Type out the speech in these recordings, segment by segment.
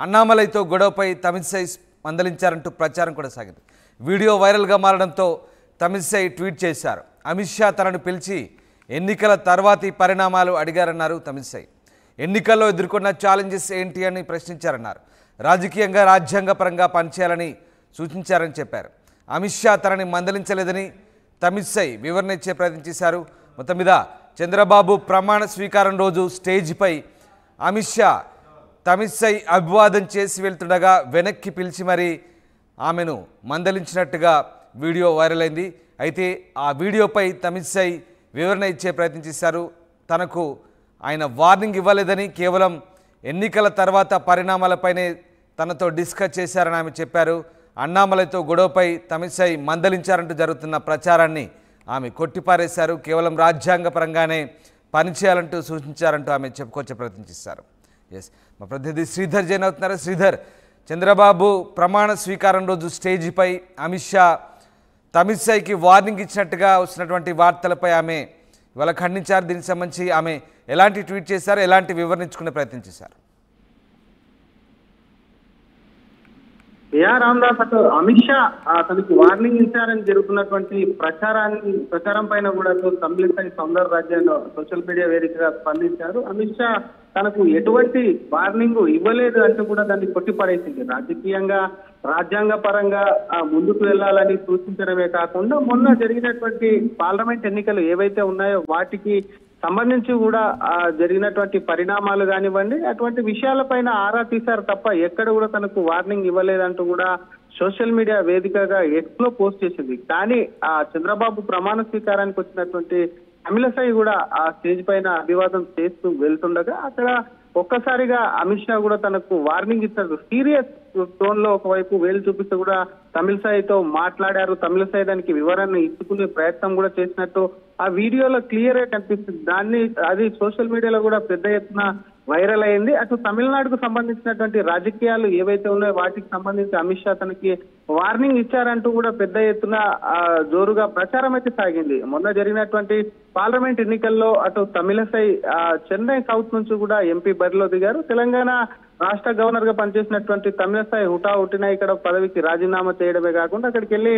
అన్నామలైతో గొడవపై తమిళసై మందలించారంటూ ప్రచారం కూడా సాగింది. వీడియో వైరల్గా మారడంతో తమిళసై ట్వీట్ చేశారు. అమిత్ షా తనను పిలిచి ఎన్నికల తర్వాతి పరిణామాలు అడిగారన్నారు తమిళసై. ఎన్నికల్లో ఎదుర్కొన్న ఛాలెంజెస్ ఏంటి అని ప్రశ్నించారన్నారు. రాజకీయంగా రాజ్యాంగపరంగా పనిచేయాలని సూచించారని చెప్పారు. అమిత్ షా తనని మందలించలేదని తమిళసై వివరణ ఇచ్చే ప్రయత్నం చేశారు. మొత్తం మీద చంద్రబాబు ప్రమాణ స్వీకారం రోజు స్టేజ్పై అమిత్ షా తమిళసై అభివాదం చేసి వెళ్తుండగా వెనక్కి పిలిచి మరీ ఆమెను మందలించినట్టుగా వీడియో వైరల్ అయింది. అయితే ఆ వీడియోపై తమిళసై వివరణ ఇచ్చే ప్రయత్నం చేశారు. తనకు ఆయన వార్నింగ్ ఇవ్వలేదని, కేవలం ఎన్నికల తర్వాత పరిణామాలపైనే తనతో డిస్కస్ చేశారని ఆమె చెప్పారు. అన్నామలైతో గొడవపై తమిళసై మందలించారంటూ జరుగుతున్న ప్రచారాన్ని ఆమె కొట్టిపారేశారు. కేవలం రాజ్యాంగపరంగానే పనిచేయాలంటూ సూచించారంటూ ఆమె చెప్పుకొచ్చే ప్రయత్నం చేశారు. ఎస్, మా ప్రతినిధి శ్రీధర్ జైన్ అవుతున్నారు. శ్రీధర్, చంద్రబాబు ప్రమాణ స్వీకారం రోజు స్టేజీపై అమిత్ షా తమిళసైకి వార్నింగ్ ఇచ్చినట్టుగా వస్తున్నటువంటి వార్తలపై ఆమె ఇవాళ ఖండించారు. దీనికి సంబంధించి ఆమె ఎలాంటి ట్వీట్ చేశారు, ఎలాంటి వివరించుకునే ప్రయత్నం చేశారు? రామదాస్ అటు అమిత్ షా తనకి వార్నింగ్ ఇచ్చారని జరుగుతున్నటువంటి ప్రచారం పైన కూడా తమిళసై సౌందరరాజన్ సోషల్ మీడియా వేదికగా స్పందించారు. అమిత్ షా తనకు ఎటువంటి వార్నింగ్ ఇవ్వలేదు అంటూ కూడా దాన్ని కొట్టిపడేసింది. రాజకీయంగా రాజ్యాంగ పరంగా ముందుకు వెళ్లాలని సూచించడమే కాకుండా మొన్న జరిగినటువంటి పార్లమెంట్ ఎన్నికలు ఏవైతే ఉన్నాయో వాటికి సంబంధించి కూడా జరిగినటువంటి పరిణామాలు కానివ్వండి, అటువంటి విషయాలపైన ఆరా తీశారు తప్ప ఎక్కడ కూడా తనకు వార్నింగ్ ఇవ్వలేదంటూ కూడా సోషల్ మీడియా వేదికగా ఎక్స్ లో పోస్ట్ చేసింది. కానీ ఆ చంద్రబాబు ప్రమాణ స్వీకారానికి వచ్చినటువంటి తమిళసై కూడా ఆ స్టేజ్ పైన అభివాదం చేస్తూ వెళ్తుండగా అక్కడ ఒక్కసారిగా అమిత్ షా కూడా తనకు వార్నింగ్ ఇచ్చారు. సీరియస్ టోన్ లో ఒకవైపు వేలు చూపిస్తూ కూడా తమిళసైతో మాట్లాడారు. తమిళసై దానికి వివరణ ఇచ్చుకునే ప్రయత్నం కూడా చేసినట్టు ఆ వీడియోలో క్లియర్ గా కనిపిస్తుంది. అది సోషల్ మీడియాలో కూడా పెద్ద ఎత్తున వైరల్ అయింది. అటు తమిళనాడుకు సంబంధించినటువంటి రాజకీయాలు ఏవైతే ఉన్నాయో వాటికి సంబంధించి అమిత్ షా తనకి వార్నింగ్ ఇచ్చారంటూ కూడా పెద్ద ఎత్తున జోరుగా ప్రచారం అయితే సాగింది. మొన్న జరిగినటువంటి పార్లమెంట్ ఎన్నికల్లో అటు తమిళసై చెన్నై సౌత్ నుంచి కూడా ఎంపీ బరిలో దిగారు. తెలంగాణ రాష్ట్ర గవర్నర్ గా పనిచేసినటువంటి తమిళసై హుటాహుటిన ఇక్కడ పదవికి రాజీనామా చేయడమే కాకుండా అక్కడికి వెళ్లి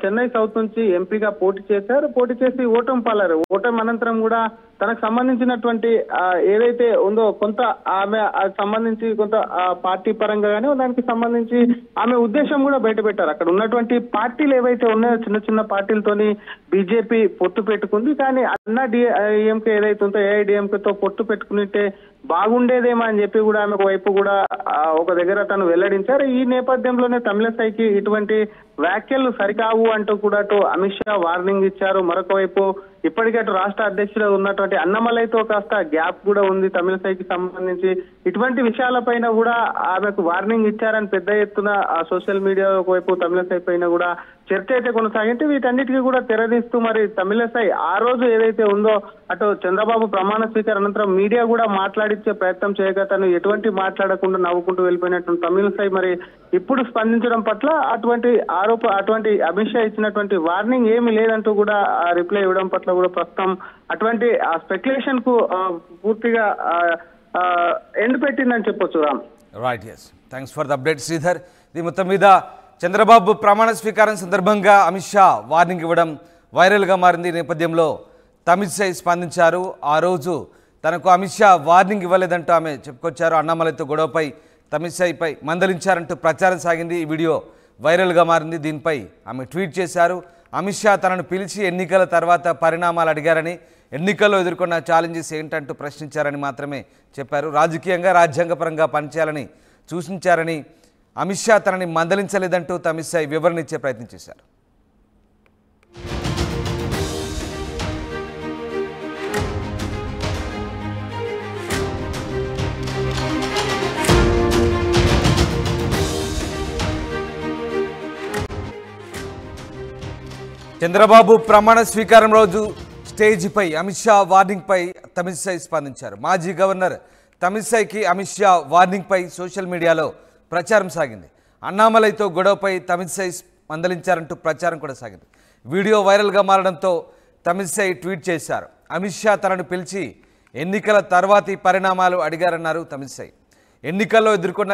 చెన్నై సౌత్ నుంచి ఎంపీగా పోటీ చేశారు. పోటీ చేసి ఓటమి పాలారు. ఓటమి అనంతరం కూడా తనకు సంబంధించినటువంటి ఏదైతే ఉందో కొంత ఆమె సంబంధించి కొంత పార్టీ పరంగా కానీ దానికి సంబంధించి ఆమె ఉద్దేశం కూడా బయట పెట్టారు. అక్కడ ఉన్నటువంటి పార్టీలు ఏవైతే ఉన్నాయో చిన్న చిన్న పార్టీలతోని బీజేపీ పొత్తు పెట్టుకుంది. కానీ అన్నా డిఎంకే ఏదైతే ఉందో ఏఐడిఎంకేతో పొత్తు పెట్టుకుంటే బాగుండేదేమో అని చెప్పి కూడా ఆమె వైపు కూడా ఒక దగ్గర తను వెల్లడించారు. ఈ నేపథ్యంలోనే తమిళసైకి ఇటువంటి వ్యాఖ్యలు సరికావు అంటూ కూడా అమిత్ షా వార్నింగ్ ఇచ్చారు. మరొక వైపు ఇప్పటికే అటు రాష్ట్ర అధ్యక్షుడు ఉన్నటువంటి అన్నమలైతో కాస్త గ్యాప్ కూడా ఉంది తమిళసైకి సంబంధించి. ఇటువంటి విషయాలపైన కూడా ఆమెకు వార్నింగ్ ఇచ్చారని పెద్ద ఎత్తున సోషల్ మీడియా వైపు తమిళసై పైన కూడా చర్చ అయితే కొనసాగింటే వీటన్నిటికీ కూడా తెరదీస్తూ మరి తమిళసై ఆ రోజు ఏదైతే ఉందో అటు చంద్రబాబు ప్రమాణ స్వీకారం అనంతరం మీడియా కూడా మాట్లాడించే ప్రయత్నం చేయగా తను ఎటువంటి మాట్లాడకుండా నవ్వుకుంటూ వెళ్ళిపోయినటువంటి తమిళసై మరి ఇప్పుడు స్పందించడం పట్ల అటువంటి అమిత్ షా ఇచ్చినటువంటి వార్నింగ్ ఏమీ లేదంటూ కూడా రిప్లై ఇవ్వడం పట్ల కూడా ప్రస్తుతం అటువంటి స్పెక్యులేషన్ కు పూర్తిగా ఎండ్ పెట్టిందని చెప్పొచ్చు. Ram right, yes, thanks for the update Sridhar. ఇది మొత్తం మీద చంద్రబాబు ప్రమాణ స్వీకారం సందర్భంగా అమిత్ షా వార్నింగ్ ఇవ్వడం వైరల్గా మారింది. ఈ నేపథ్యంలో తమిళసై స్పందించారు. ఆ రోజు తనకు అమిత్ షా వార్నింగ్ ఇవ్వలేదంటూ ఆమె చెప్పుకొచ్చారు. అన్నామలైతో గొడవపై తమిళసైపై మందలించారంటూ ప్రచారం సాగింది. ఈ వీడియో వైరల్గా మారింది. దీనిపై ఆమె ట్వీట్ చేశారు. అమిత్ షా తనను పిలిచి ఎన్నికల తర్వాత పరిణామాలు అడిగారని, ఎన్నికల్లో ఎదుర్కొన్న ఛాలెంజెస్ ఏంటంటూ ప్రశ్నించారని మాత్రమే చెప్పారు. రాజకీయంగా రాజ్యాంగపరంగా పనిచేయాలని సూచించారని, అమిత్ షా తనని మందలించలేదంటూ తమిళసై వివరణ ఇచ్చే ప్రయత్నం చేశారు. చంద్రబాబు ప్రమాణ స్వీకారం రోజు స్టేజ్పై అమిత్ షా వార్నింగ్పై తమిళసై స్పందించారు. మాజీ గవర్నర్ తమిళసైకి అమిత్ షా వార్నింగ్పై సోషల్ మీడియాలో ప్రచారం సాగింది. అన్నామలైతో గొడవపై తమిళసై మందలించారంటూ ప్రచారం కూడా సాగింది. వీడియో వైరల్గా మారడంతో తమిళసై ట్వీట్ చేశారు. అమిత్ షా తనను పిలిచి ఎన్నికల తర్వాతి పరిణామాలు అడిగారన్నారు తమిళసై. ఎన్నికల్లో ఎదుర్కొన్న